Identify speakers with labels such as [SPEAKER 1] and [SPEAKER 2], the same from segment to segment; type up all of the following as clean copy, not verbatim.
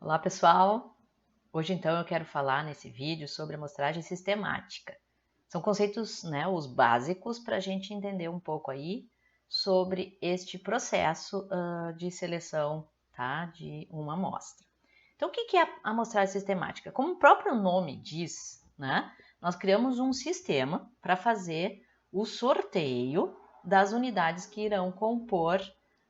[SPEAKER 1] Olá pessoal, hoje então eu quero falar nesse vídeo sobre amostragem sistemática. São conceitos, né, os básicos para a gente entender um pouco aí sobre este processo de seleção, tá, de uma amostra. Então o que é a amostragem sistemática? Como o próprio nome diz, né, nós criamos um sistema para fazer o sorteio das unidades que irão compor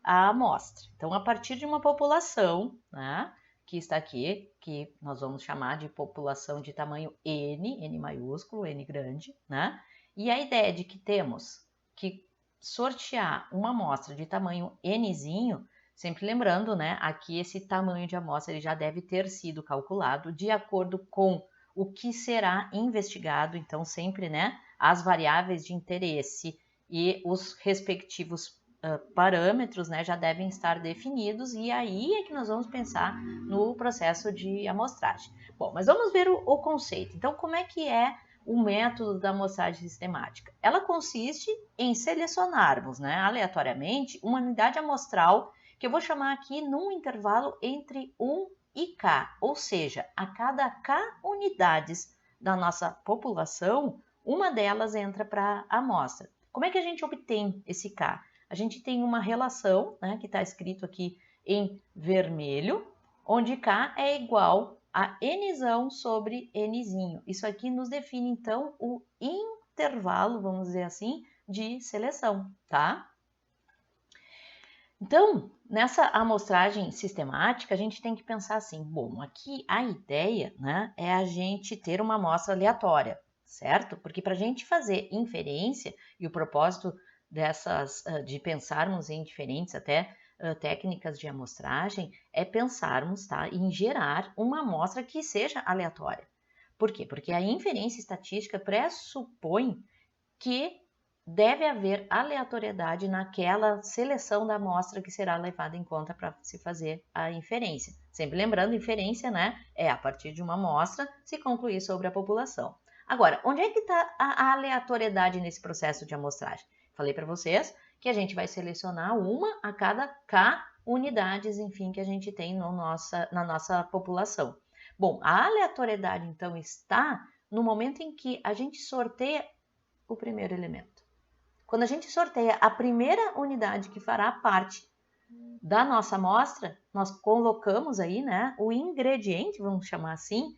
[SPEAKER 1] a amostra. Então a partir de uma população, né, que está aqui, que nós vamos chamar de população de tamanho N, N maiúsculo, N grande, né? E a ideia de que temos que sortear uma amostra de tamanho Nzinho, sempre lembrando, né? Aqui esse tamanho de amostra ele já deve ter sido calculado de acordo com o que será investigado, então sempre, né? As variáveis de interesse e os respectivos parâmetros, né, já devem estar definidos e aí é que nós vamos pensar no processo de amostragem. Bom, mas vamos ver o conceito. Então, como é que é o método da amostragem sistemática? Ela consiste em selecionarmos, né, aleatoriamente uma unidade amostral que eu vou chamar aqui num intervalo entre 1 e K, ou seja, a cada K unidades da nossa população, uma delas entra para a amostra. Como é que a gente obtém esse K? A gente tem uma relação, né, que está escrito aqui em vermelho, onde K é igual a Nzão sobre Nzinho. Isso aqui nos define, então, o intervalo, vamos dizer assim, de seleção, tá? Então, nessa amostragem sistemática, a gente tem que pensar assim, bom, aqui a ideia, né, é a gente ter uma amostra aleatória, certo? Porque para a gente fazer inferência, e o propósito dessas, de pensarmos em diferentes até técnicas de amostragem, é pensarmos, tá, em gerar uma amostra que seja aleatória. Por quê? Porque a inferência estatística pressupõe que deve haver aleatoriedade naquela seleção da amostra que será levada em conta para se fazer a inferência. Sempre lembrando, inferência, né, é a partir de uma amostra se concluir sobre a população. Agora, onde é que está a aleatoriedade nesse processo de amostragem? Falei para vocês que a gente vai selecionar uma a cada K unidades, enfim, que a gente tem no na nossa população. Bom, a aleatoriedade, então, está no momento em que a gente sorteia o primeiro elemento. Quando a gente sorteia a primeira unidade que fará parte da nossa amostra, nós colocamos aí, né, o ingrediente, vamos chamar assim,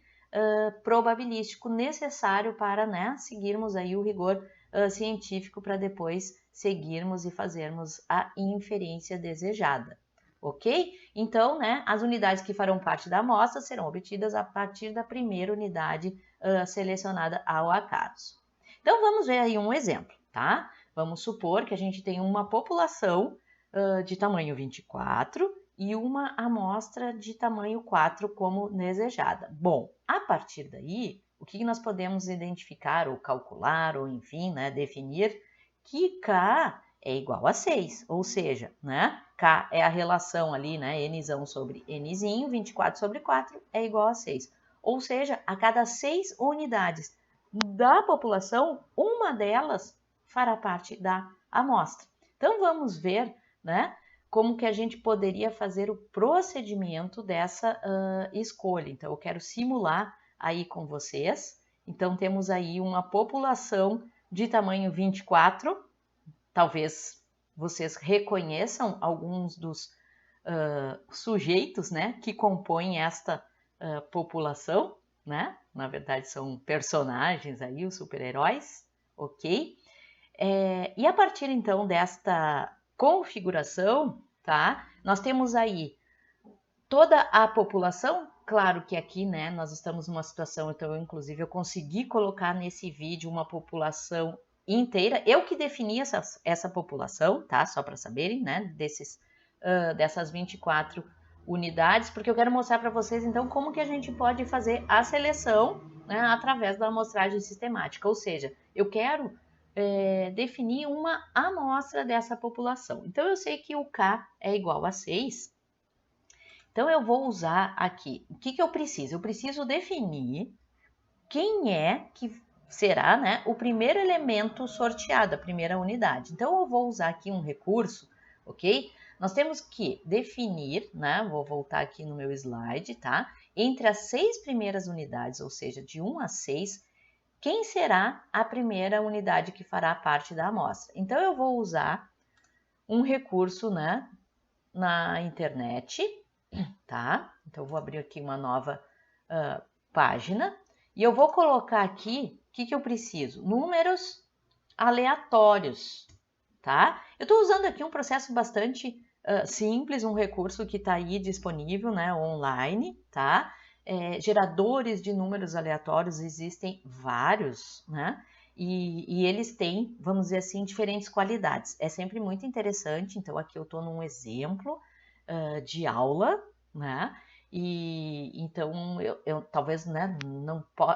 [SPEAKER 1] probabilístico necessário para, né, seguirmos aí o rigor científico para depois seguirmos e fazermos a inferência desejada. Ok? Então, né, as unidades que farão parte da amostra serão obtidas a partir da primeira unidade selecionada ao acaso. Então, vamos ver aí um exemplo, tá? Vamos supor que a gente tem uma população de tamanho 24 e uma amostra de tamanho 4 como desejada. Bom, a partir daí, o que nós podemos identificar ou calcular ou enfim, né, definir que K é igual a 6, ou seja, né, K é a relação ali, né, Nzão sobre Nzinho, 24 sobre 4 é igual a 6. Ou seja, a cada 6 unidades da população, uma delas fará parte da amostra. Então vamos ver, né, como que a gente poderia fazer o procedimento dessa escolha. Então eu quero simular aí com vocês. Então temos aí uma população de tamanho 24, talvez vocês reconheçam alguns dos sujeitos, né, que compõem esta população, né? Na verdade são personagens aí, os super-heróis, ok? E a partir então desta configuração, tá? Nós temos aí toda a população. Claro que aqui, né, nós estamos numa situação, então, inclusive, eu consegui colocar nesse vídeo uma população inteira. Eu que defini essa população, tá? Só para saberem, né, dessas 24 unidades, porque eu quero mostrar para vocês, então, como que a gente pode fazer a seleção, né, através da amostragem sistemática. Ou seja, eu quero definir uma amostra dessa população. Então, eu sei que o K é igual a 6, então, eu vou usar aqui, o que eu preciso? Eu preciso definir quem é que será, né, o primeiro elemento sorteado, a primeira unidade. Então, eu vou usar aqui um recurso, ok? Nós temos que definir, né? Vou voltar aqui no meu slide, tá? Entre as 6 primeiras unidades, ou seja, de 1 a 6, quem será a primeira unidade que fará parte da amostra. Então, eu vou usar um recurso, né, na internet, tá? Então, eu vou abrir aqui uma nova página e eu vou colocar aqui, o que eu preciso? Números aleatórios, tá? Eu estou usando aqui um processo bastante simples, um recurso que está aí disponível, né, online, tá? Geradores de números aleatórios existem vários, né? E eles têm, vamos dizer assim, diferentes qualidades. É sempre muito interessante. Então, aqui eu estou num exemplo de aula, né? E então eu talvez, né,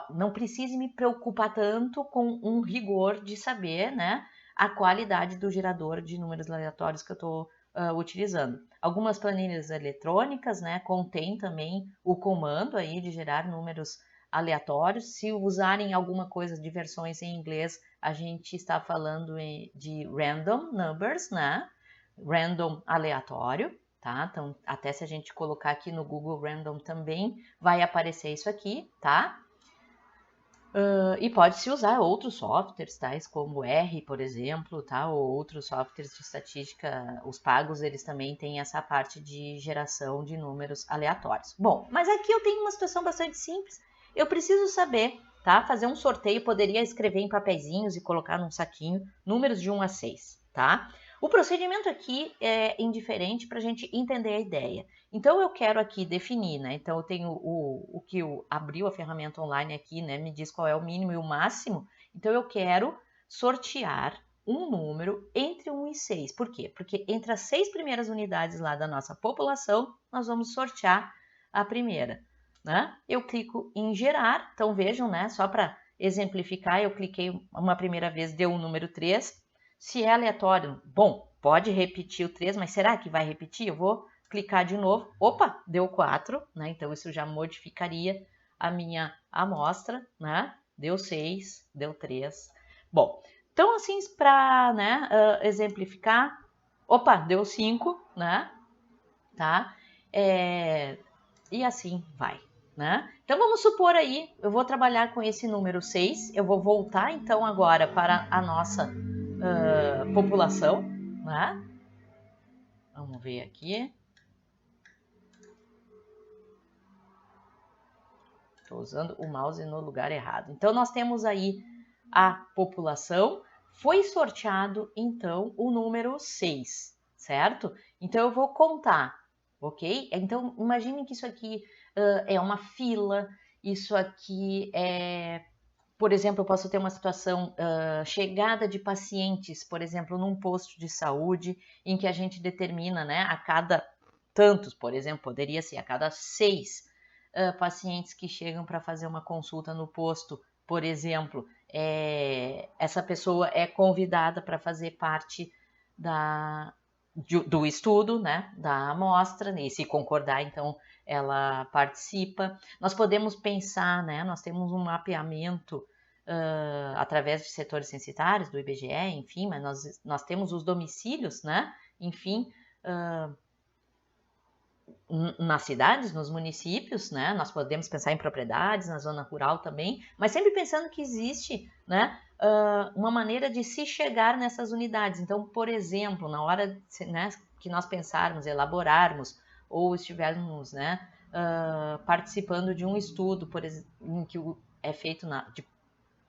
[SPEAKER 1] não precise me preocupar tanto com um rigor de saber, né, a qualidade do gerador de números aleatórios que eu estou utilizando. Algumas planilhas eletrônicas, né, contém também o comando aí de gerar números aleatórios. Se usarem alguma coisa de versões em inglês, a gente está falando de random numbers, né? Random aleatório. Tá? Então, até se a gente colocar aqui no Google Random também vai aparecer isso aqui, tá? E pode-se usar outros softwares, tais como R, por exemplo, tá? Ou outros softwares de estatística, os pagos, eles também têm essa parte de geração de números aleatórios. Bom, mas aqui eu tenho uma situação bastante simples. Eu preciso saber, tá? Fazer um sorteio, poderia escrever em papeizinhos e colocar num saquinho números de 1 a 6, tá? O procedimento aqui é indiferente para a gente entender a ideia. Então, eu quero aqui definir, né? Então, eu tenho o que abriu a ferramenta online aqui, né? Me diz qual é o mínimo e o máximo. Então, eu quero sortear um número entre 1 e 6. Por quê? Porque entre as 6 primeiras unidades lá da nossa população, nós vamos sortear a primeira, né? Eu clico em gerar. Então, vejam, né? Só para exemplificar, eu cliquei uma primeira vez, deu o número 3. Se é aleatório, bom, pode repetir o 3, mas será que vai repetir? Eu vou clicar de novo. Opa, deu 4, né? Então, isso já modificaria a minha amostra, né? Deu 6, deu 3. Bom, então, assim, para, né, exemplificar, opa, deu 5, né? Tá? E assim vai, né? Então, vamos supor aí, eu vou trabalhar com esse número 6, eu vou voltar, então, agora para a nossa população, né? Vamos ver aqui. Estou usando o mouse no lugar errado. Então, nós temos aí a população. Foi sorteado, então, o número 6, certo? Então, eu vou contar, ok? Então, imagine que isso aqui é uma fila, isso aqui é... Por exemplo, eu posso ter uma situação, chegada de pacientes, por exemplo, num posto de saúde, em que a gente determina, né, a cada tantos, por exemplo, poderia ser a cada 6 pacientes que chegam para fazer uma consulta no posto, por exemplo, essa pessoa é convidada para fazer parte do estudo, né, da amostra, e se concordar, então ela participa. Nós podemos pensar, né, nós temos um mapeamento através de setores censitários, do IBGE, enfim, mas nós temos os domicílios, né, enfim, nas cidades, nos municípios, né? Nós podemos pensar em propriedades, na zona rural também, mas sempre pensando que existe, né, uma maneira de se chegar nessas unidades. Então, por exemplo, na hora, né, que nós pensarmos, elaborarmos ou estivermos, né, participando de um estudo, por exemplo, em que é feito de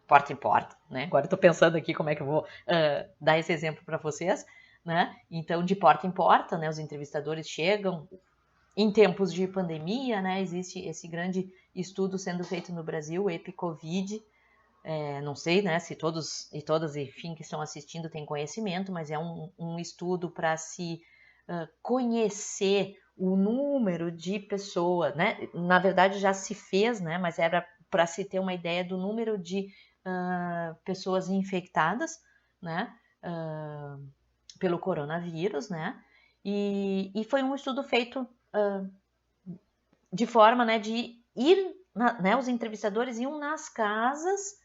[SPEAKER 1] porta em porta, né? Agora eu estou pensando aqui como é que eu vou dar esse exemplo para vocês, né? Então, de porta em porta, né, os entrevistadores chegam. Em tempos de pandemia, né, existe esse grande estudo sendo feito no Brasil, o EpiCovid. Não sei, né, se todos e todas, enfim, que estão assistindo têm conhecimento, mas é um estudo para se conhecer o número de pessoas, né? Na verdade já se fez, né, mas era para se ter uma ideia do número de pessoas infectadas, né, pelo coronavírus, né? E foi um estudo feito de forma, né, de ir, né, os entrevistadores iam nas casas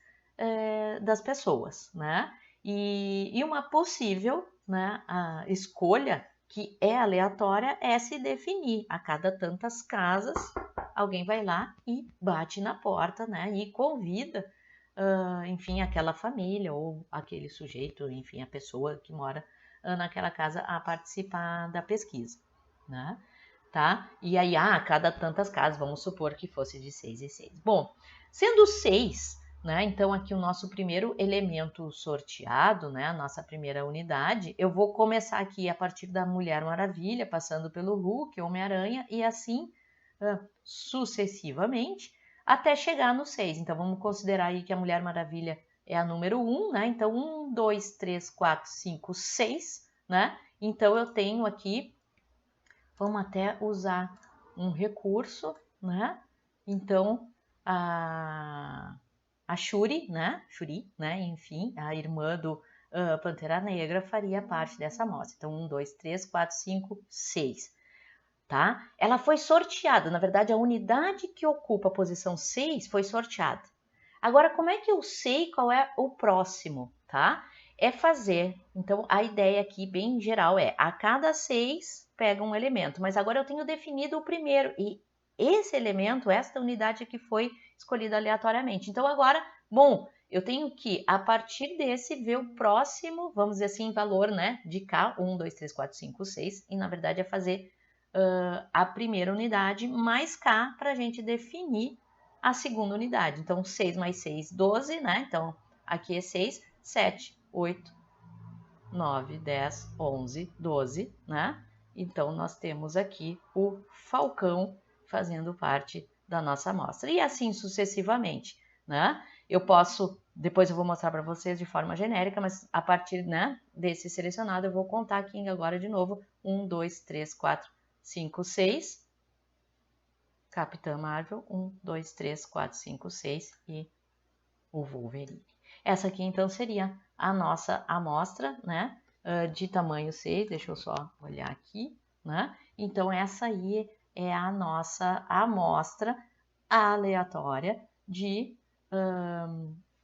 [SPEAKER 1] das pessoas, né? E uma possível, né, a escolha que é aleatória é se definir. A cada tantas casas, alguém vai lá e bate na porta, né? E convida, enfim, aquela família ou aquele sujeito, enfim, a pessoa que mora naquela casa a participar da pesquisa, né? Tá? E aí, a cada tantas casas, vamos supor que fosse de 6 em 6. Bom, sendo 6, né? Então, aqui o nosso primeiro elemento sorteado, né? A nossa primeira unidade. Eu vou começar aqui a partir da Mulher Maravilha, passando pelo Hulk, Homem-Aranha, e assim sucessivamente, até chegar no 6. Então, vamos considerar aí que a Mulher Maravilha é a número 1, né? Então, 1, 2, 3, 4, 5, 6, né? Então, eu tenho aqui, vamos até usar um recurso, né? Então, a Shuri, né? Enfim, a irmã do Pantera Negra faria parte dessa amostra. Então, 1, 2, 3, 4, 5, 6. Tá? Ela foi sorteada, na verdade, a unidade que ocupa a posição 6 foi sorteada. Agora, como é que eu sei qual é o próximo, tá? É fazer, então, a ideia aqui, bem geral, é a cada 6 pega um elemento, mas agora eu tenho definido o primeiro, e esse elemento, esta unidade aqui foi escolhida aleatoriamente. Então, agora, bom, eu tenho que, a partir desse, ver o próximo, vamos dizer assim, valor, né, de K, 1, 2, 3, 4, 5, 6, e na verdade é fazer a primeira unidade mais K para a gente definir a segunda unidade. Então, 6 mais 6, 12, né? Então, aqui é 6, 7, 8, 9, 10, 11, 12, né? Então, nós temos aqui o falcão fazendo parte da nossa amostra. E assim sucessivamente, né? Eu posso, depois eu vou mostrar para vocês de forma genérica, mas a partir, né, desse selecionado, eu vou contar aqui agora de novo. 1, 2, 3, 4, 5, 6. Capitã Marvel, 1, 2, 3, 4, 5, 6 e o Wolverine. Essa aqui, então, seria a nossa amostra, né, de tamanho 6. Deixa eu só olhar aqui, né? Então, essa aí é a nossa amostra aleatória de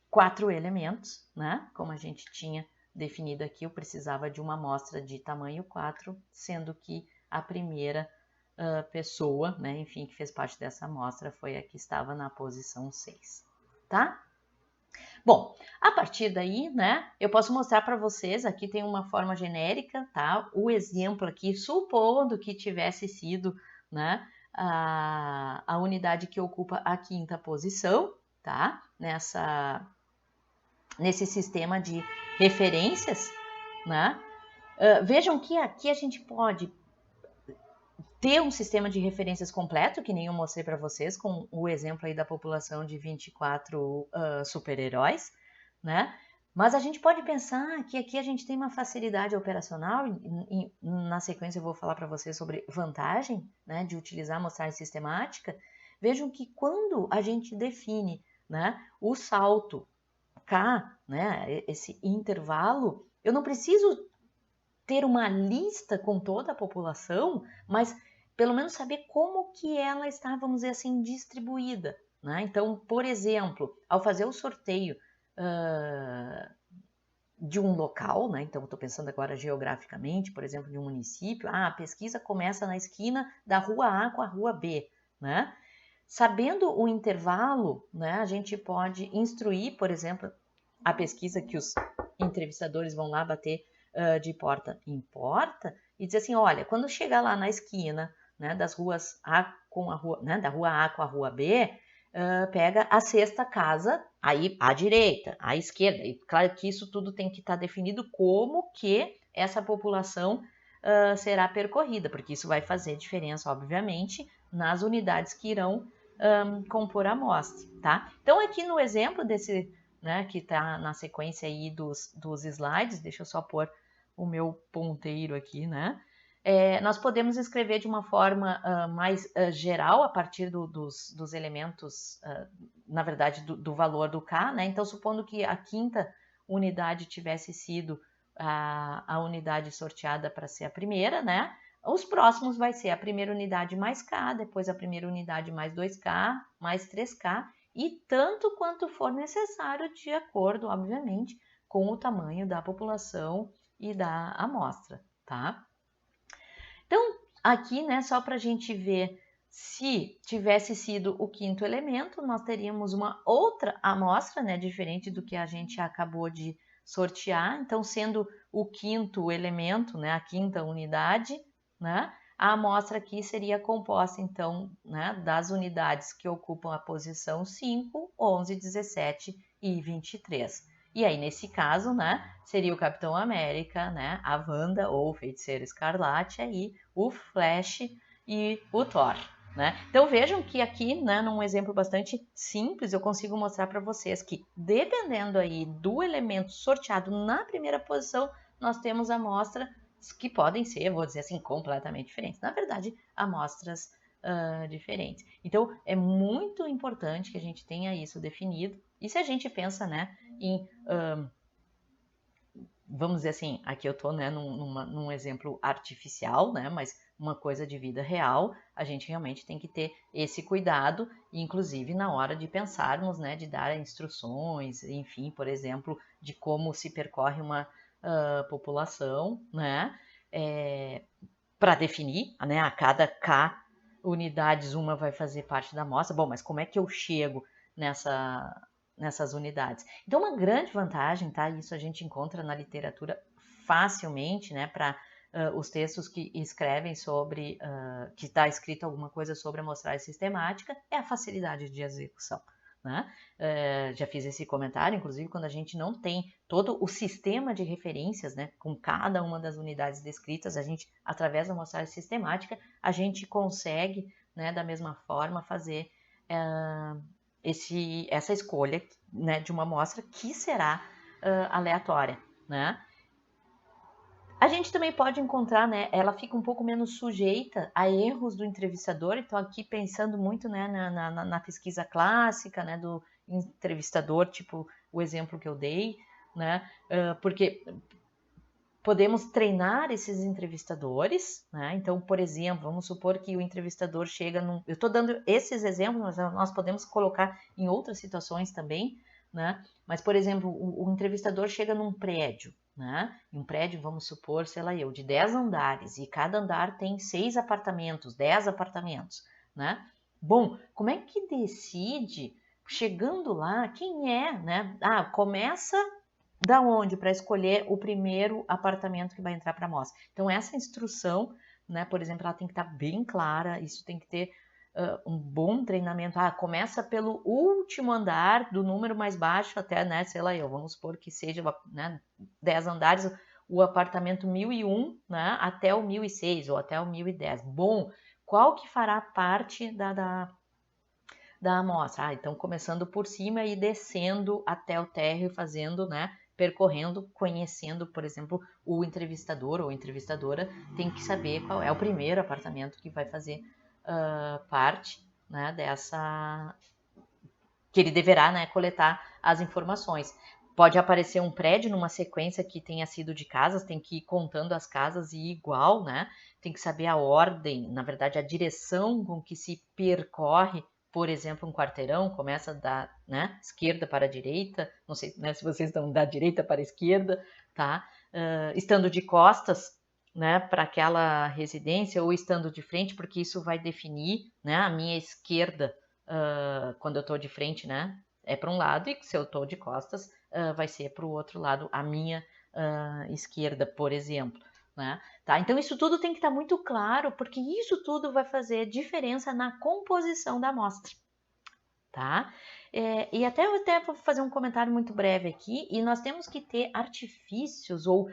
[SPEAKER 1] 4 elementos, né? Como a gente tinha definido aqui, eu precisava de uma amostra de tamanho 4, sendo que a primeira pessoa, né, enfim, que fez parte dessa amostra foi a que estava na posição 6, tá? Bom, a partir daí, né, eu posso mostrar para vocês, aqui tem uma forma genérica, tá? O exemplo aqui, supondo que tivesse sido, né, a unidade que ocupa a 5ª posição, tá? Nesse sistema de referências, né? Vejam que aqui a gente pode ter um sistema de referências completo, que nem eu mostrei para vocês, com o exemplo aí da população de 24 super-heróis, né? Mas a gente pode pensar que aqui a gente tem uma facilidade operacional, e na sequência eu vou falar para vocês sobre vantagem, né, de utilizar a amostragem sistemática. Vejam que quando a gente define, né, o salto K, né, esse intervalo, eu não preciso ter uma lista com toda a população, mas pelo menos saber como que ela está, vamos dizer assim, distribuída, né? Então, por exemplo, ao fazer o sorteio de um local, né? Então, estou pensando agora geograficamente, por exemplo, de um município, a pesquisa começa na esquina da rua A com a rua B, né? Sabendo o intervalo, né, a gente pode instruir, por exemplo, a pesquisa que os entrevistadores vão lá bater de porta em porta e dizer assim, olha, quando chegar lá na esquina, né, das ruas A com a rua, né, da rua A com a rua B, pega a 6ª casa, aí à direita, à esquerda. E claro que isso tudo tem que estar definido como que essa população será percorrida, porque isso vai fazer diferença, obviamente, nas unidades que irão compor a amostra, tá? Então, aqui no exemplo desse, né, que está na sequência aí dos slides, deixa eu só pôr o meu ponteiro aqui, né? Nós podemos escrever de uma forma mais geral, a partir dos elementos, na verdade, do valor do K, né? Então, supondo que a 5ª unidade tivesse sido a unidade sorteada para ser a primeira, né? Os próximos vai ser a primeira unidade mais K, depois a primeira unidade mais 2K, mais 3K, e tanto quanto for necessário, de acordo, obviamente, com o tamanho da população e da amostra, tá? Então, aqui, né, só para a gente ver, se tivesse sido o quinto elemento, nós teríamos uma outra amostra, né, diferente do que a gente acabou de sortear. Então, sendo o quinto elemento, né, a quinta unidade, né, a amostra aqui seria composta, então, né, das unidades que ocupam a posição 5, 11, 17 e 23. E aí, nesse caso, né, seria o Capitão América, né, a Wanda ou o Feiticeiro Escarlate, aí o Flash e o Thor, né? Então vejam que aqui, né, num exemplo bastante simples, eu consigo mostrar para vocês que, dependendo aí do elemento sorteado na primeira posição, nós temos amostras que podem ser, vou dizer assim, completamente diferentes. Na verdade, amostras diferentes. Então, é muito importante que a gente tenha isso definido. E se a gente pensa, né, em vamos dizer assim, aqui eu estou, né, num exemplo artificial, né, mas uma coisa de vida real, a gente realmente tem que ter esse cuidado, inclusive na hora de pensarmos, né, de dar instruções, enfim, por exemplo, de como se percorre uma população, né, para definir, né, a cada K unidades uma vai fazer parte da amostra. Bom, mas como é que eu chego nessas unidades? Então, uma grande vantagem, tá? Isso a gente encontra na literatura facilmente, né, para os textos que escrevem sobre, que está escrito alguma coisa sobre amostragem sistemática, é a facilidade de execução. Né? Já fiz esse comentário, inclusive, quando a gente não tem todo o sistema de referências, né, com cada uma das unidades descritas, a gente, através da amostragem sistemática, a gente consegue, né, da mesma forma, fazer essa escolha, né, de uma amostra que será aleatória, né? A gente também pode encontrar, né, ela fica um pouco menos sujeita a erros do entrevistador, então aqui pensando muito, né, na pesquisa clássica, né, do entrevistador, tipo o exemplo que eu dei, né, porque podemos treinar esses entrevistadores, né? Então, por exemplo, vamos supor que o entrevistador chega num... Eu estou dando esses exemplos, mas nós podemos colocar em outras situações também, né? Mas, por exemplo, o entrevistador chega num prédio, né? Um prédio, vamos supor, sei lá eu, de 10 andares, e cada andar tem 6 apartamentos, 10 apartamentos, né? Bom, como é que decide, chegando lá, quem é, né? Ah, começa da onde para escolher o primeiro apartamento que vai entrar para a amostra. Então, essa instrução, né, por exemplo, ela tem que estar bem clara, isso tem que ter um bom treinamento. Ah, começa pelo último andar, do número mais baixo até, né, sei lá, vamos supor que seja, né, 10 andares, o apartamento 1001, né, até o 1006 ou até o 1010. Bom, qual que fará parte da amostra? Ah, então começando por cima e descendo até o térreo, fazendo, né, percorrendo, conhecendo, por exemplo, o entrevistador ou entrevistadora tem que saber qual é o primeiro apartamento que vai fazer parte, né, dessa... que ele deverá, né, coletar as informações. Pode aparecer um prédio numa sequência que tenha sido de casas, tem que ir contando as casas e igual, né? Tem que saber a ordem, na verdade, a direção com que se percorre, por exemplo, um quarteirão, começa da, né, esquerda para a direita, não sei, né, se vocês estão da direita para a esquerda, tá? Estando de costas, né, para aquela residência ou estando de frente, porque isso vai definir, né, a minha esquerda, quando eu estou de frente, né, é para um lado, e se eu estou de costas, vai ser para o outro lado, a minha esquerda, por exemplo. Né? Tá? Então, isso tudo tem que estar muito claro, porque isso tudo vai fazer diferença na composição da amostra. Tá? E até eu vou fazer um comentário muito breve aqui, e nós temos que ter artifícios, ou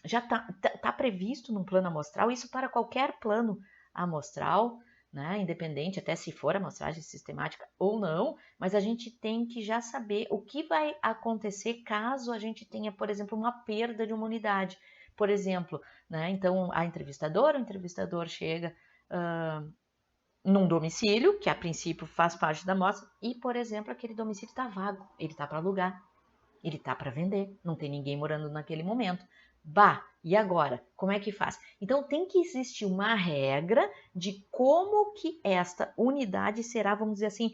[SPEAKER 1] já tá previsto no plano amostral, isso para qualquer plano amostral, né, independente até se for amostragem sistemática ou não, mas a gente tem que já saber o que vai acontecer caso a gente tenha, por exemplo, uma perda de uma unidade. Por exemplo, né, então o entrevistador chega num domicílio, que a princípio faz parte da amostra, e, por exemplo, aquele domicílio está vago, ele está para alugar, ele está para vender, não tem ninguém morando naquele momento. Bah, e agora? Como é que faz? Então tem que existir uma regra de como que esta unidade será, vamos dizer assim,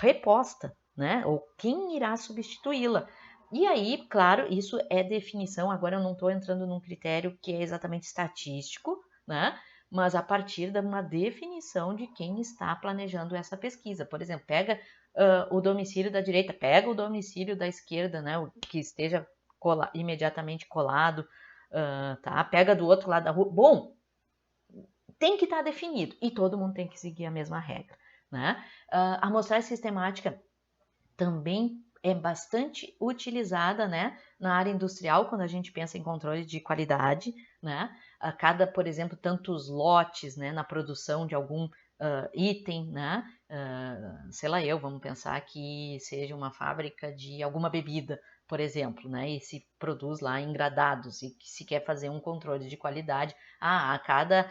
[SPEAKER 1] reposta, né? Ou quem irá substituí-la. E aí, claro, isso é definição, agora eu não estou entrando num critério que é exatamente estatístico, né? Mas a partir de uma definição de quem está planejando essa pesquisa. Por exemplo, pega o domicílio da direita, pega o domicílio da esquerda, né? O que esteja imediatamente colado, tá? Pega do outro lado da rua. Bom, tem que estar definido e todo mundo tem que seguir a mesma regra, né? A amostragem sistemática também é bastante utilizada, né, na área industrial, quando a gente pensa em controle de qualidade, né, a cada, por exemplo, tantos lotes, né, na produção de algum item, né, sei lá vamos pensar que seja uma fábrica de alguma bebida, por exemplo, né, e se produz lá em gradados e que se quer fazer um controle de qualidade, a cada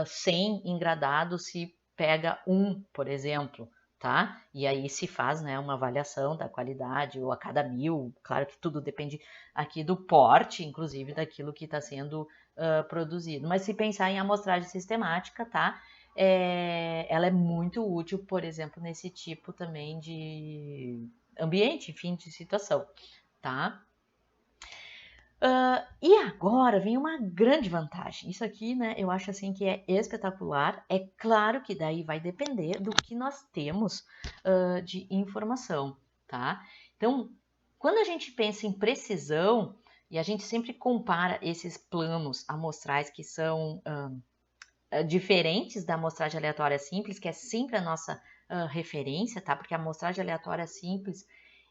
[SPEAKER 1] 100 engradados se pega um, por exemplo, tá? E aí se faz, né, uma avaliação da qualidade, ou a cada 1000, claro que tudo depende aqui do porte, inclusive daquilo que está sendo produzido. Mas se pensar em amostragem sistemática, tá? Ela é muito útil, por exemplo, nesse tipo também de ambiente, enfim, de situação, tá? E agora vem uma grande vantagem. Isso aqui, né, eu acho assim que é espetacular. É claro que daí vai depender do que nós temos de informação, tá? Então, quando a gente pensa em precisão, e a gente sempre compara esses planos amostrais que são diferentes da amostragem aleatória simples, que é sempre a nossa referência, tá? Porque a amostragem aleatória simples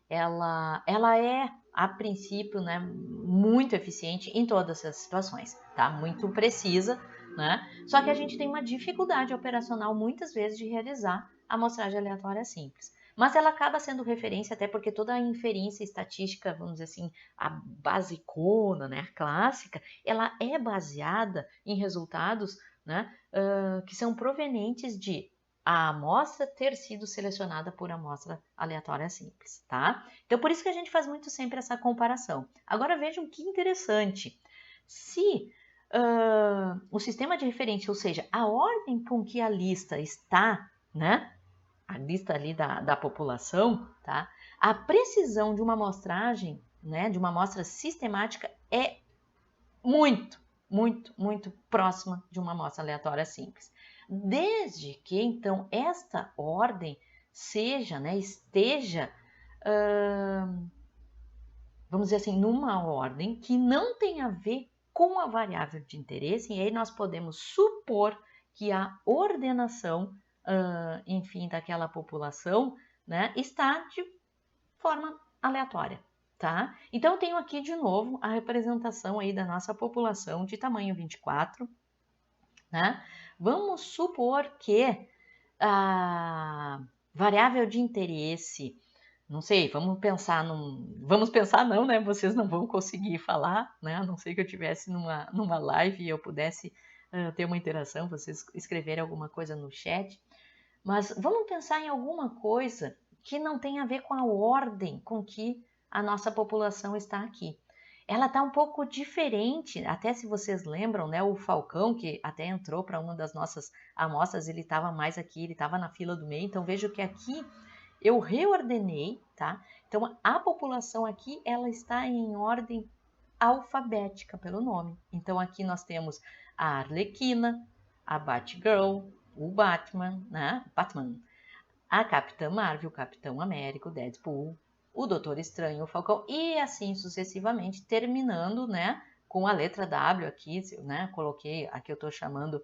[SPEAKER 1] ela é, a princípio, né, muito eficiente em todas as situações, tá? Muito precisa, né? Só que a gente tem uma dificuldade operacional muitas vezes de realizar a amostragem aleatória simples. Mas ela acaba sendo referência até porque toda a inferência estatística, vamos dizer assim, a basicona, né, a clássica, ela é baseada em resultados, né, que são provenientes de a amostra ter sido selecionada por amostra aleatória simples, tá? Então, por isso que a gente faz muito sempre essa comparação. Agora, vejam que interessante. Se o sistema de referência, ou seja, a ordem com que a lista está, né? A lista ali da população, tá? A precisão de uma amostragem, né? De uma amostra sistemática é muito, muito, muito próxima de uma amostra aleatória simples. Desde que, então, esta ordem seja, né, esteja, vamos dizer assim, numa ordem que não tem a ver com a variável de interesse, e aí nós podemos supor que a ordenação, enfim, daquela população, né, está de forma aleatória. Tá? Então, eu tenho aqui de novo a representação aí da nossa população de tamanho 24, né? Vamos supor que a variável de interesse, não sei, vamos pensar não, né? Vocês não vão conseguir falar, né? A não ser que eu tivesse numa live e eu pudesse ter uma interação, vocês escreverem alguma coisa no chat. Mas vamos pensar em alguma coisa que não tem a ver com a ordem com que a nossa população está aqui. Ela está um pouco diferente, até se vocês lembram, né? O Falcão, que até entrou para uma das nossas amostras, ele estava mais aqui, ele estava na fila do meio. Então vejo que aqui eu reordenei, tá? Então a população aqui, ela está em ordem alfabética pelo nome. Então aqui nós temos a Arlequina, a Batgirl, o Batman, né? Batman, a Capitã Marvel, o Capitão América, o Deadpool, o Doutor Estranho, o Falcão e assim sucessivamente, terminando, né, com a letra W aqui, né? Coloquei, aqui eu estou chamando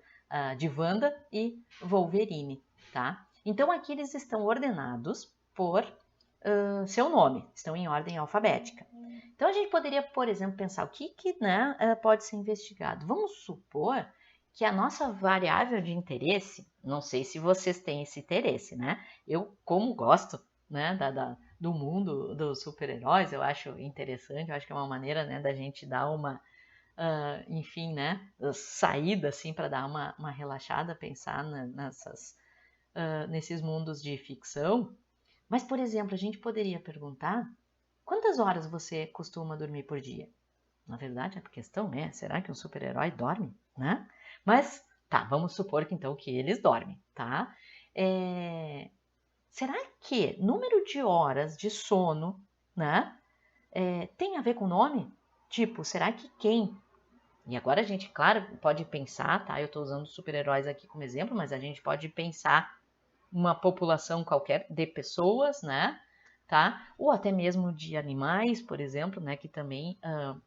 [SPEAKER 1] de Wanda e Wolverine, tá? Então aqui eles estão ordenados por seu nome, estão em ordem alfabética. Então a gente poderia, por exemplo, pensar o que né, pode ser investigado. Vamos supor que a nossa variável de interesse, não sei se vocês têm esse interesse, né? Eu, como gosto, né, do mundo dos super-heróis, eu acho interessante, eu acho que é uma maneira, né, da gente dar uma, enfim, né, saída, assim, para dar uma relaxada, pensar nesses mundos de ficção. Mas, por exemplo, a gente poderia perguntar quantas horas você costuma dormir por dia? Na verdade, a questão é, será que um super-herói dorme, né? Mas, tá, vamos supor que então que eles dormem, tá? Será que número de horas de sono, né, tem a ver com o nome? Tipo, será que quem E agora a gente, claro, pode pensar, tá? Eu estou usando super-heróis aqui como exemplo, mas a gente pode pensar uma população qualquer de pessoas, né? Tá? Ou até mesmo de animais, por exemplo, né? Que também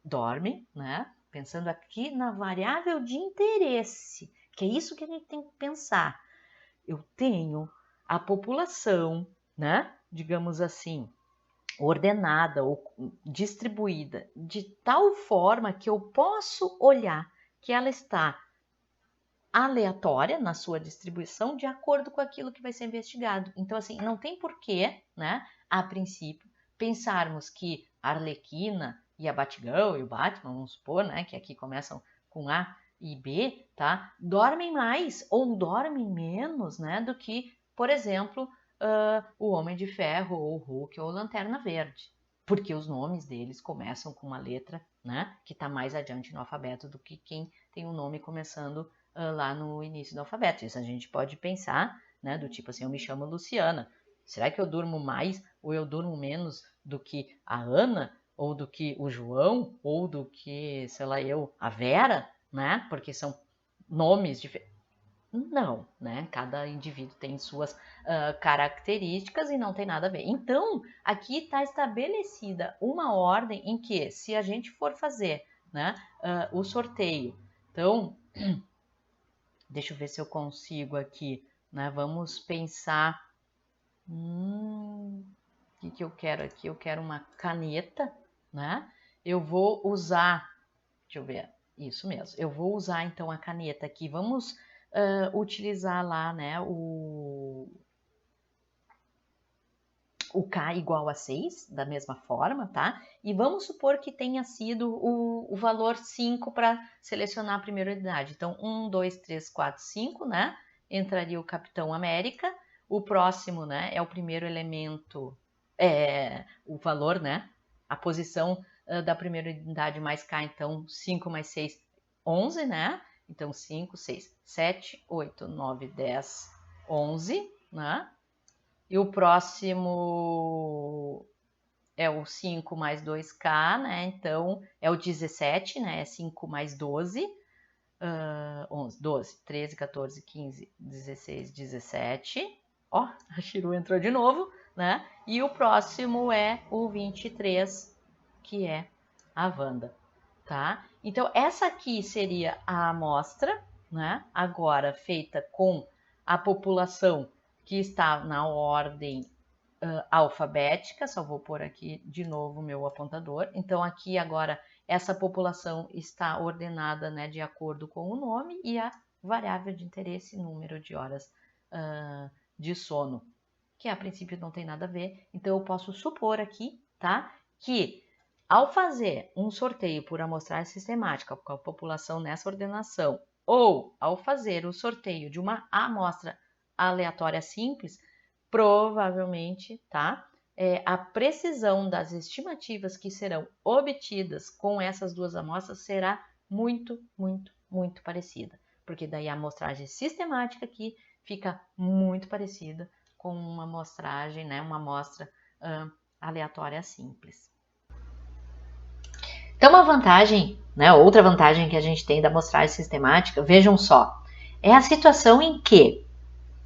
[SPEAKER 1] dormem, né? Pensando aqui na variável de interesse, que é isso que a gente tem que pensar. Eu tenho a população, né? Digamos assim, ordenada ou distribuída de tal forma que eu posso olhar que ela está aleatória na sua distribuição de acordo com aquilo que vai ser investigado. Então, assim, não tem porquê, né, a princípio, pensarmos que a Arlequina e a Batgirl e o Batman, vamos supor, né, que aqui começam com A e B, tá, dormem mais ou dormem menos, né, do que, por exemplo, o Homem de Ferro, ou o Hulk, ou Lanterna Verde. Porque os nomes deles começam com uma letra, né, que está mais adiante no alfabeto do que quem tem o nome começando lá no início do alfabeto. Isso a gente pode pensar, né, do tipo assim, eu me chamo Luciana. Será que eu durmo mais ou eu durmo menos do que a Ana, ou do que o João, ou do que, sei lá, a Vera, né? Porque são nomes diferentes. Não, né? Cada indivíduo tem suas características e não tem nada a ver. Então, aqui está estabelecida uma ordem em que, se a gente for fazer, né, o sorteio, então, deixa eu ver se eu consigo aqui, né? Vamos pensar, o que eu quero aqui? Eu quero uma caneta, né? Eu vou usar, deixa eu ver, isso mesmo. Eu vou usar então a caneta aqui. Vamos utilizar lá, né, o K igual a 6, da mesma forma, tá? E vamos supor que tenha sido o valor 5 para selecionar a primeira unidade. Então, 1, 2, 3, 4, 5, né? Entraria o Capitão América. O próximo, né, é o primeiro elemento, o valor, né? A posição da primeira unidade mais K, então 5 mais 6, 11, né? Então, 5, 6, 7, 8, 9, 10, 11, né? E o próximo é o 5 mais 2K, né? Então, é o 17, né? É 5 mais 12. 11, 12, 13, 14, 15, 16, 17. Ó, a Chiru entrou de novo, né? E o próximo é o 23, que é a Wanda, tá? Então, essa aqui seria a amostra, né? Agora feita com a população que está na ordem alfabética, só vou pôr aqui de novo o meu apontador. Então, aqui agora, essa população está ordenada, né, de acordo com o nome e a variável de interesse, número de horas de sono, que a princípio não tem nada a ver. Então, eu posso supor aqui, tá, que ao fazer um sorteio por amostragem sistemática com a população nessa ordenação, ou ao fazer o sorteio de uma amostra aleatória simples, provavelmente, tá? A precisão das estimativas que serão obtidas com essas duas amostras será muito, muito, muito parecida. Porque daí a amostragem sistemática aqui fica muito parecida com uma amostragem, né? Uma amostra aleatória simples. Então, uma vantagem, né? Outra vantagem que a gente tem da amostragem sistemática, vejam só, é a situação em que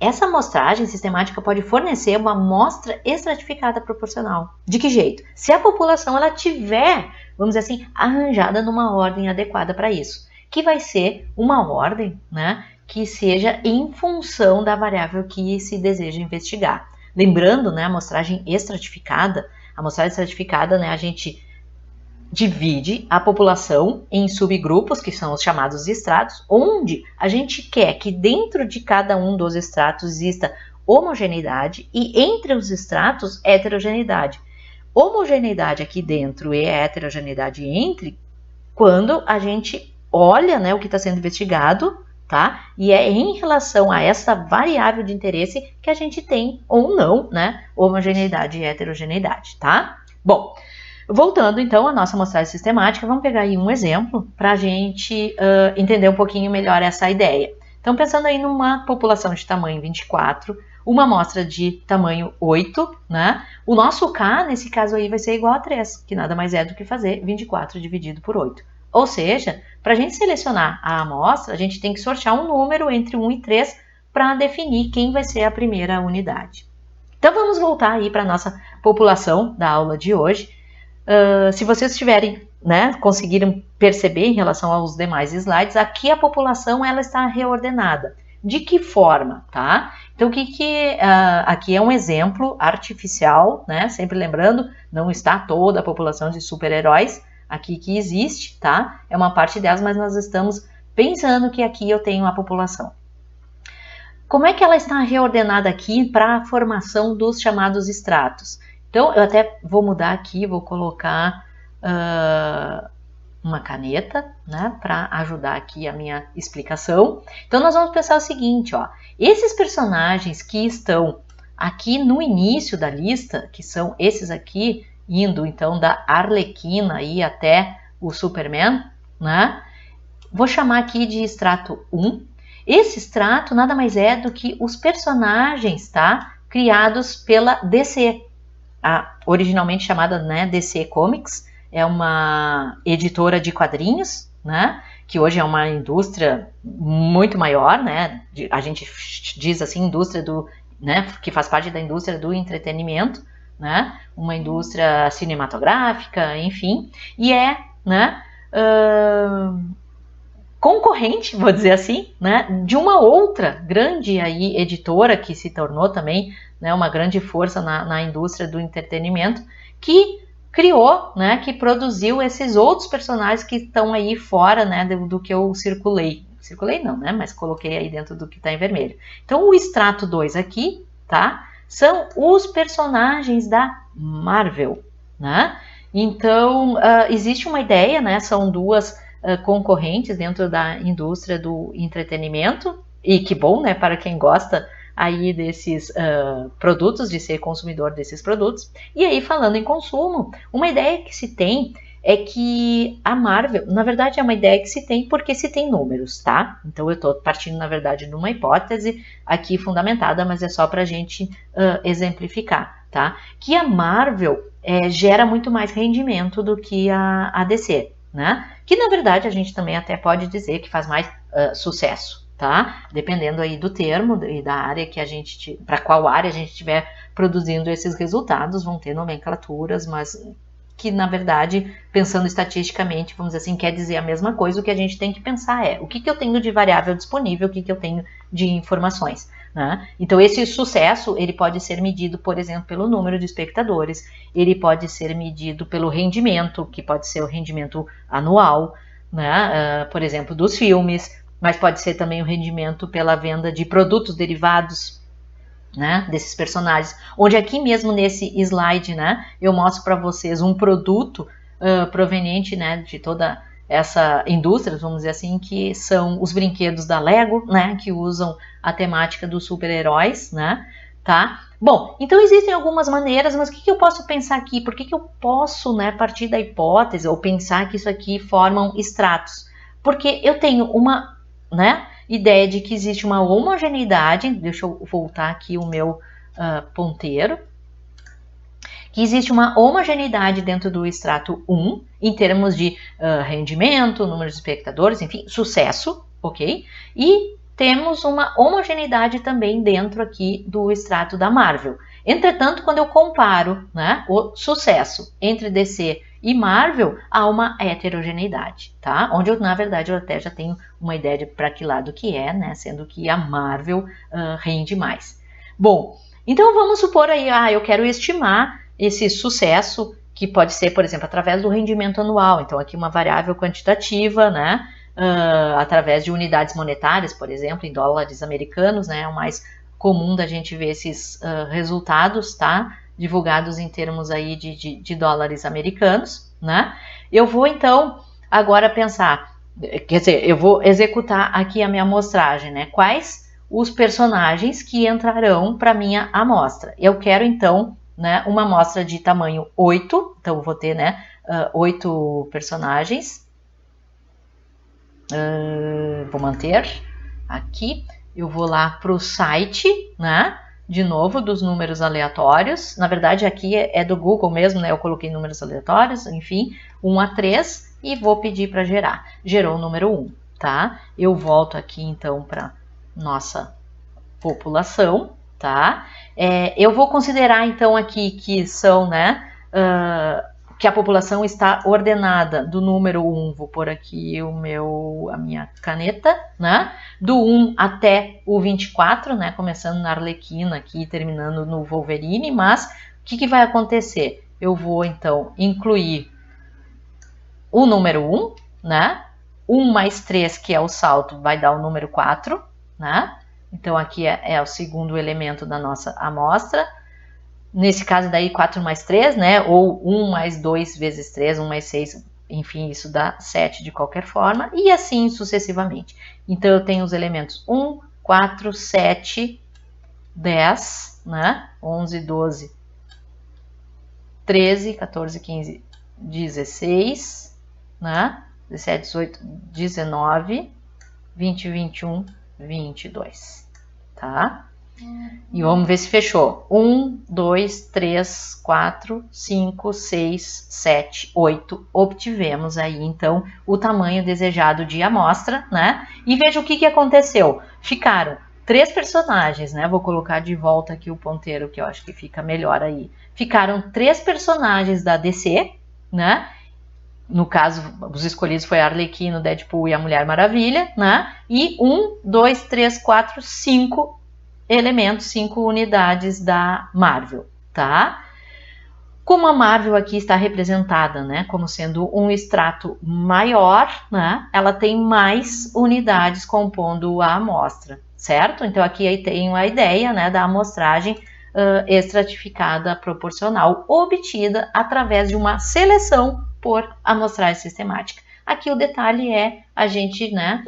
[SPEAKER 1] essa amostragem sistemática pode fornecer uma amostra estratificada proporcional. De que jeito? Se a população ela tiver, vamos dizer assim, arranjada numa ordem adequada para isso, que vai ser uma ordem, né, que seja em função da variável que se deseja investigar. Lembrando, né, a amostragem estratificada, né, a gente divide a população em subgrupos, que são os chamados estratos, onde a gente quer que dentro de cada um dos estratos exista homogeneidade e entre os estratos heterogeneidade. Homogeneidade aqui dentro e heterogeneidade entre, quando a gente olha, né, o que está sendo investigado, tá? E é em relação a essa variável de interesse que a gente tem ou não, né, homogeneidade e heterogeneidade, tá? Bom, voltando então à nossa amostragem sistemática, vamos pegar aí um exemplo para a gente entender um pouquinho melhor essa ideia. Então, pensando aí numa população de tamanho 24, uma amostra de tamanho 8, né? O nosso K, nesse caso aí, vai ser igual a 3, que nada mais é do que fazer 24 dividido por 8. Ou seja, para a gente selecionar a amostra, a gente tem que sortear um número entre 1 e 3 para definir quem vai ser a primeira unidade. Então vamos voltar aí para a nossa população da aula de hoje. Se vocês tiverem, né, conseguiram perceber em relação aos demais slides, aqui a população ela está reordenada. De que forma, tá? Então, aqui é um exemplo artificial, né? Sempre lembrando, não está toda a população de super-heróis aqui que existe, tá? É uma parte delas, mas nós estamos pensando que aqui eu tenho a população. Como é que ela está reordenada aqui para a formação dos chamados estratos? Então, eu até vou mudar aqui, vou colocar uma caneta, né, para ajudar aqui a minha explicação. Então, nós vamos pensar o seguinte, ó, esses personagens que estão aqui no início da lista, que são esses aqui, indo então da Arlequina aí até o Superman, né, vou chamar aqui de extrato 1. Esse extrato nada mais é do que os personagens, tá, criados pela DC, originalmente chamada, né, DC Comics, é uma editora de quadrinhos, né, que hoje é uma indústria muito maior, né, a gente diz assim, indústria do, né, que faz parte da indústria do entretenimento, né, uma indústria cinematográfica, enfim, e é, né, concorrente, vou dizer assim, né, de uma outra grande aí editora que se tornou também, né, uma grande força na indústria do entretenimento, que criou, né, que produziu esses outros personagens que estão aí fora, né, do que eu circulei. Circulei não, né, mas coloquei aí dentro do que está em vermelho. Então, o extrato 2 aqui, tá, são os personagens da Marvel, né. Então, existe uma ideia, né, são duas concorrentes dentro da indústria do entretenimento, e que bom, né, para quem gosta aí desses produtos, de ser consumidor desses produtos. E aí, falando em consumo, uma ideia que se tem é que a Marvel, na verdade é uma ideia que se tem porque se tem números, tá? Então eu estou partindo, na verdade, de uma hipótese aqui fundamentada, mas é só para a gente exemplificar, tá? Que a Marvel gera muito mais rendimento do que a DC, né? Que na verdade a gente também até pode dizer que faz mais sucesso, tá? Dependendo aí do termo e da área que a gente, para qual área a gente estiver produzindo esses resultados, vão ter nomenclaturas, mas que na verdade, pensando estatisticamente, vamos dizer assim, quer dizer a mesma coisa. O que a gente tem que pensar é o que eu tenho de variável disponível, o que eu tenho de informações, né? Então esse sucesso, ele pode ser medido, por exemplo, pelo número de espectadores, ele pode ser medido pelo rendimento, que pode ser o rendimento anual, né? Por exemplo, dos filmes, mas pode ser também o rendimento pela venda de produtos derivados, né, desses personagens, onde aqui mesmo nesse slide, né, eu mostro para vocês um produto proveniente, né, de toda essa indústria, vamos dizer assim, que são os brinquedos da Lego, né, que usam a temática dos super-heróis, né, tá? Bom, então existem algumas maneiras, mas o que eu posso pensar aqui? Por que eu posso, né, partir da hipótese ou pensar que isso aqui formam estratos? Porque eu tenho uma, né, ideia de que existe uma homogeneidade, deixa eu voltar aqui o meu ponteiro, que existe uma homogeneidade dentro do extrato 1, em termos de rendimento, número de espectadores, enfim, sucesso, ok? E temos uma homogeneidade também dentro aqui do extrato da Marvel. Entretanto, quando eu comparo, né, o sucesso entre DC e Marvel, há uma heterogeneidade, tá? Onde eu, na verdade, eu até já tenho uma ideia de para que lado que é, né? Sendo que a Marvel rende mais. Bom, então vamos supor aí, eu quero estimar esse sucesso, que pode ser, por exemplo, através do rendimento anual. Então aqui uma variável quantitativa, né? Através de unidades monetárias, por exemplo, em dólares americanos, né? É o mais comum da gente ver esses resultados, tá? Divulgados em termos aí de dólares americanos, né? Eu vou então agora pensar, quer dizer, eu vou executar aqui a minha amostragem, né? Quais os personagens que entrarão para minha amostra? Eu quero então, né, uma amostra de tamanho 8, então eu vou ter, né, 8 personagens. Vou manter aqui. Eu vou lá para o site, né? De novo, dos números aleatórios. Na verdade, aqui é do Google mesmo, né? Eu coloquei números aleatórios, enfim, 1 a 3. e vou pedir para gerar. Gerou o número 1, tá? Eu volto aqui então para nossa população, tá? Eu vou considerar então aqui que são, né, que a população está ordenada do número 1, vou pôr aqui a minha caneta, né? Do 1 até o 24, né? Começando na Arlequina aqui e terminando no Wolverine, mas o que vai acontecer? Eu vou então incluir o número 1, né? 1 mais 3, que é o salto, vai dar o número 4, né? Então aqui é o segundo elemento da nossa amostra. Nesse caso daí 4 mais 3, né? Ou 1 mais 2 vezes 3, 1 mais 6, enfim, isso dá 7 de qualquer forma, e assim sucessivamente. Então eu tenho os elementos 1, 4, 7, 10, né? 11, 12, 13, 14, 15, 16, né? 17, 18, 19, 20, 21, 22, tá? E vamos ver se fechou. 1, 2, 3, 4, 5, 6, 7, 8. Obtivemos aí, então, o tamanho desejado de amostra, né? E veja o que aconteceu. Ficaram 3 personagens, né? Vou colocar de volta aqui o ponteiro, que eu acho que fica melhor aí. Ficaram 3 personagens da DC, né? No caso, os escolhidos foi a Arlequina, o Deadpool e a Mulher Maravilha, né? E 1, 2, 3, 4, 5 elementos, 5 unidades da Marvel, tá? Como a Marvel aqui está representada, né, como sendo um extrato maior, né, ela tem mais unidades compondo a amostra, certo? Então aqui aí tem a ideia, né, da amostragem estratificada proporcional, obtida através de uma seleção por amostragem sistemática. Aqui o detalhe é a gente, né,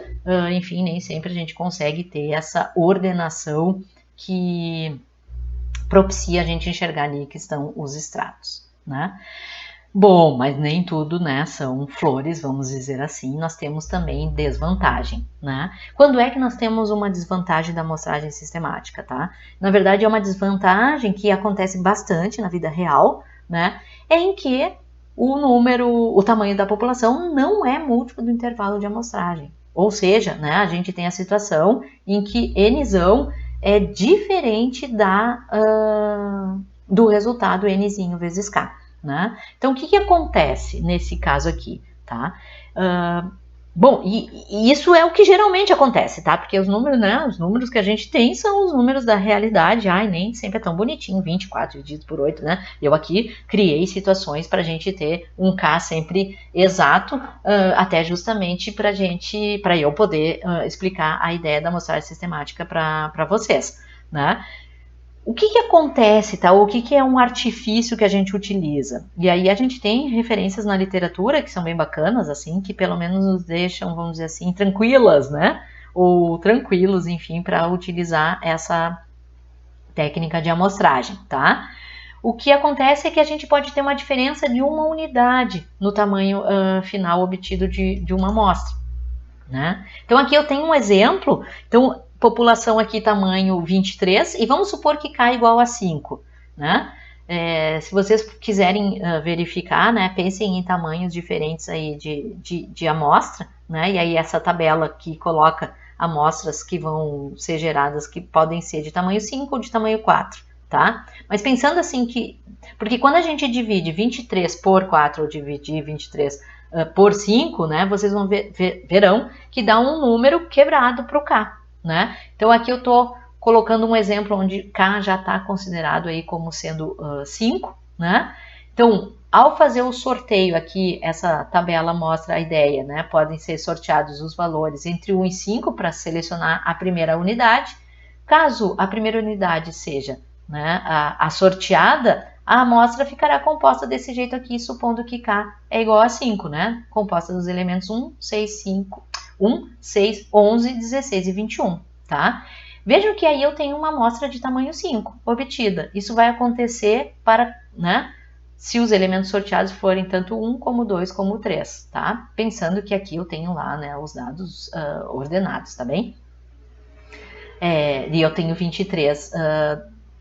[SPEAKER 1] enfim, nem sempre a gente consegue ter essa ordenação que propicia a gente enxergar ali que estão os estratos, né? Bom, mas nem tudo, né, são flores, vamos dizer assim, nós temos também desvantagem, né? Quando é que nós temos uma desvantagem da amostragem sistemática, tá? Na verdade é uma desvantagem que acontece bastante na vida real, né? É em que o tamanho da população não é múltiplo do intervalo de amostragem. Ou seja, né, a gente tem a situação em que Nzão é diferente do resultado Nzinho vezes K, né? Então, o que acontece nesse caso aqui, tá? Bom, e isso é o que geralmente acontece, tá? Porque os números, né? Os números que a gente tem são os números da realidade. Ai, nem sempre é tão bonitinho, 24 dividido por 8, né? Eu aqui criei situações para a gente ter um K sempre exato, até justamente para eu poder explicar a ideia da amostragem sistemática para vocês, né? O que acontece, tá? O que é um artifício que a gente utiliza? E aí a gente tem referências na literatura que são bem bacanas, assim, que pelo menos nos deixam, vamos dizer assim, tranquilas, né? Ou tranquilos, enfim, para utilizar essa técnica de amostragem, tá? O que acontece é que a gente pode ter uma diferença de uma unidade no tamanho final obtido de uma amostra, né? Então aqui eu tenho um exemplo, então população aqui tamanho 23 e vamos supor que K igual a 5, né? Se vocês quiserem verificar, né, pensem em tamanhos diferentes aí de amostra, né? E aí essa tabela aqui coloca amostras que vão ser geradas que podem ser de tamanho 5 ou de tamanho 4, tá? Mas pensando assim porque quando a gente divide 23 por 4 ou dividir 23 por 5, né, vocês verão que dá um número quebrado para o K, né? Então aqui eu estou colocando um exemplo onde K já está considerado aí como sendo 5, né? Então, ao fazer o sorteio aqui, essa tabela mostra a ideia, né? Podem ser sorteados os valores entre 1 e 5 para selecionar a primeira unidade. Caso a primeira unidade seja, né, a sorteada, a amostra ficará composta desse jeito aqui, supondo que K é igual a 5, né? Composta dos elementos 1, 6, 11, 16 e 21, tá? Vejam que aí eu tenho uma amostra de tamanho 5 obtida. Isso vai acontecer né, se os elementos sorteados forem tanto 1 como 2 como 3, tá? Pensando que aqui eu tenho lá, né, os dados ordenados, tá bem? E eu tenho 23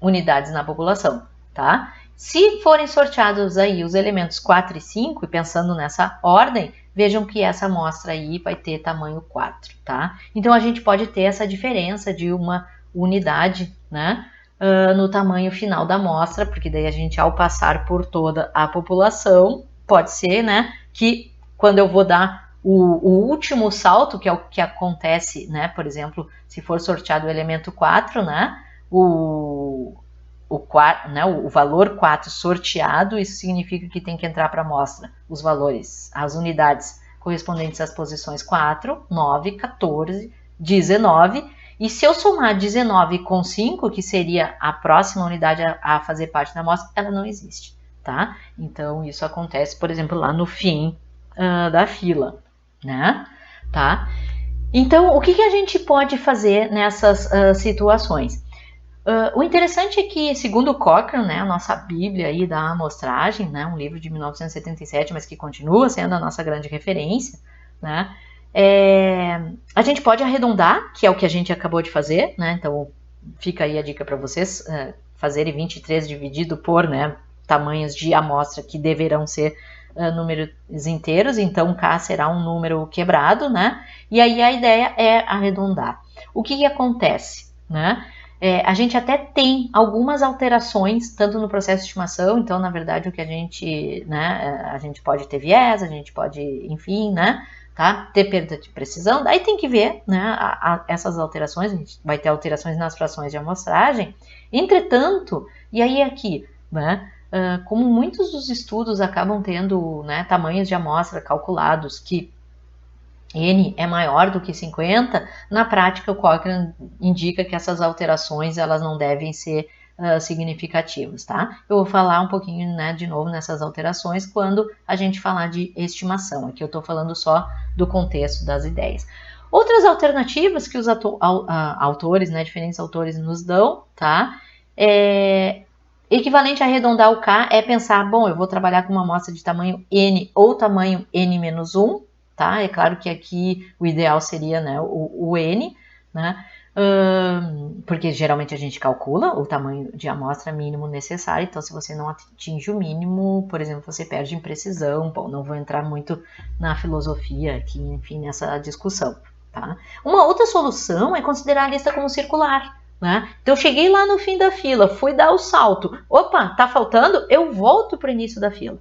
[SPEAKER 1] unidades na população, tá? Se forem sorteados aí os elementos 4 e 5, e pensando nessa ordem, vejam que essa amostra aí vai ter tamanho 4, tá? Então, a gente pode ter essa diferença de uma unidade, né, no tamanho final da amostra, porque daí a gente, ao passar por toda a população, pode ser, né, que quando eu vou dar o último salto, que é o que acontece, né, por exemplo, se for sorteado o elemento 4, né, o valor 4 sorteado, isso significa que tem que entrar para a amostra os valores, as unidades correspondentes às posições 4, 9, 14, 19, e se eu somar 19 com 5, que seria a próxima unidade a fazer parte da amostra, ela não existe, tá? Então, isso acontece, por exemplo, lá no fim da fila, né? Tá? Então, o que a gente pode fazer nessas situações? O interessante é que, segundo Cochrane, né, a nossa bíblia aí da amostragem, né, um livro de 1977, mas que continua sendo a nossa grande referência, né, a gente pode arredondar, que é o que a gente acabou de fazer, né, então fica aí a dica para vocês fazerem 23 dividido por, né, tamanhos de amostra que deverão ser números inteiros, então K será um número quebrado, né, e aí a ideia é arredondar. O que acontece, né? A gente até tem algumas alterações, tanto no processo de estimação, então, na verdade, o que a gente, né, a gente pode ter viés, a gente pode, enfim, né, tá, ter perda de precisão, daí tem que ver, né, essas alterações, a gente vai ter alterações nas frações de amostragem. Entretanto, e aí aqui, né, como muitos dos estudos acabam tendo, né, tamanhos de amostra calculados que N é maior do que 50, na prática o Cochrane indica que essas alterações elas não devem ser significativas, tá? Eu vou falar um pouquinho, né, de novo nessas alterações quando a gente falar de estimação. Aqui eu estou falando só do contexto das ideias. Outras alternativas que os autores, né, diferentes autores nos dão, tá? Equivalente a arredondar o K é pensar, bom, eu vou trabalhar com uma amostra de tamanho N ou tamanho N-1, tá? É claro que aqui o ideal seria, né, o N, né? Porque geralmente a gente calcula o tamanho de amostra mínimo necessário, então se você não atinge o mínimo, por exemplo, você perde em precisão. Bom, não vou entrar muito na filosofia aqui, enfim, nessa discussão, tá? Uma outra solução é considerar a lista como circular, né? Então eu cheguei lá no fim da fila, fui dar o salto, opa, tá faltando, eu volto para o início da fila.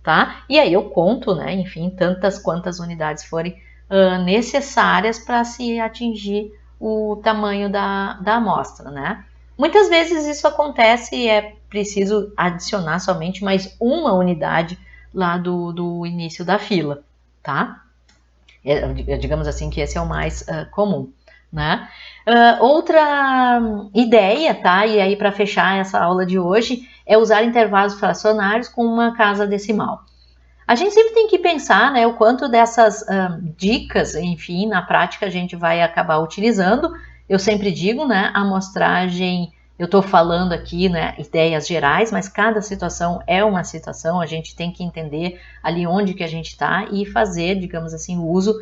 [SPEAKER 1] Tá? E aí eu conto, né, enfim, tantas quantas unidades forem necessárias para se atingir o tamanho da amostra, né? Muitas vezes isso acontece e é preciso adicionar somente mais uma unidade lá do início da fila, tá? Digamos assim que esse é o mais comum, né? Outra ideia, tá? E aí para fechar essa aula de hoje, é usar intervalos fracionários com uma casa decimal. A gente sempre tem que pensar, né, o quanto dessas dicas, enfim, na prática a gente vai acabar utilizando. Eu sempre digo, né, a amostragem, eu estou falando aqui, né, ideias gerais, mas cada situação é uma situação, a gente tem que entender ali onde que a gente está e fazer, digamos assim, o uso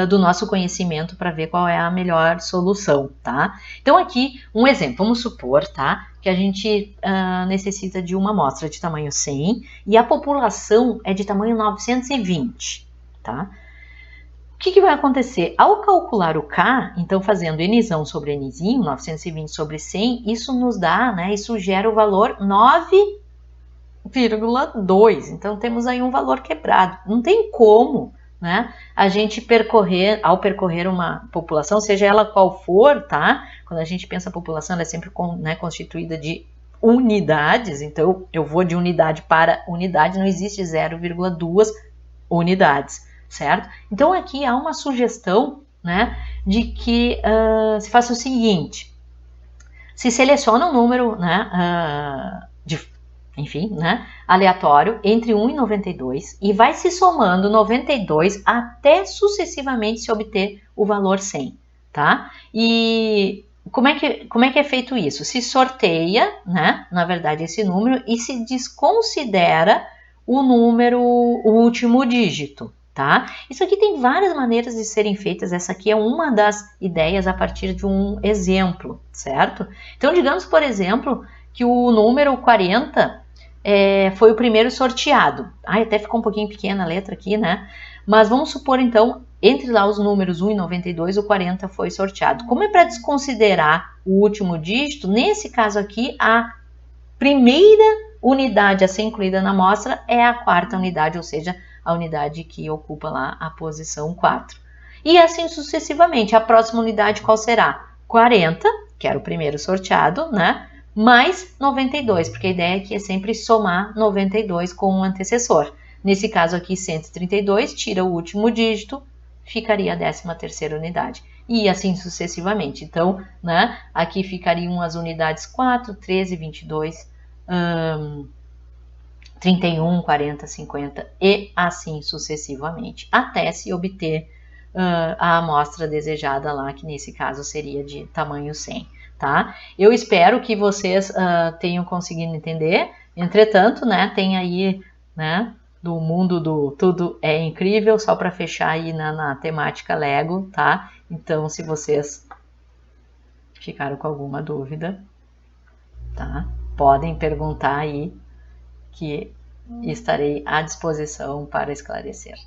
[SPEAKER 1] do nosso conhecimento para ver qual é a melhor solução, tá? Então aqui, um exemplo, vamos supor, tá, que a gente necessita de uma amostra de tamanho 100 e a população é de tamanho 920, tá? O que vai acontecer? Ao calcular o K, então fazendo Nzão sobre Nzinho, 920 sobre 100, isso nos dá, né, isso gera o valor 9,2. Então temos aí um valor quebrado. Não tem como, né, a gente ao percorrer uma população, seja ela qual for, tá? Quando a gente pensa a população, ela é sempre constituída de unidades, então eu vou de unidade para unidade, não existe 0,2 unidades, certo? Então aqui há uma sugestão, né, de que se faça o seguinte: se seleciona um número, né, enfim, né, aleatório entre 1 e 92 e vai se somando 92 até sucessivamente se obter o valor 100, tá? E como é que é feito isso? Se sorteia, né, na verdade, esse número e se desconsidera o número, o último dígito, tá? Isso aqui tem várias maneiras de serem feitas, essa aqui é uma das ideias a partir de um exemplo, certo? Então, digamos, por exemplo, que o número 40 foi o primeiro sorteado. Até ficou um pouquinho pequena a letra aqui, né? Mas vamos supor, então, entre lá os números 1 e 92, o 40 foi sorteado. Como é para desconsiderar o último dígito, nesse caso aqui, a primeira unidade a ser incluída na amostra é a quarta unidade, ou seja, a unidade que ocupa lá a posição 4. E assim sucessivamente. A próxima unidade qual será? 40, que era o primeiro sorteado, né? Mais 92, porque a ideia aqui é sempre somar 92 com um antecessor. Nesse caso aqui, 132, tira o último dígito, ficaria a 13ª unidade. E assim sucessivamente. Então, né, aqui ficariam as unidades 4, 13, 22, 31, 40, 50 e assim sucessivamente, até se obter a amostra desejada lá, que nesse caso seria de tamanho 100, tá? Eu espero que vocês tenham conseguido entender. Entretanto, né, tem aí, né, do mundo do tudo é incrível, só para fechar aí na temática Lego, tá? Então, se vocês ficaram com alguma dúvida, tá? Podem perguntar aí, que estarei à disposição para esclarecer.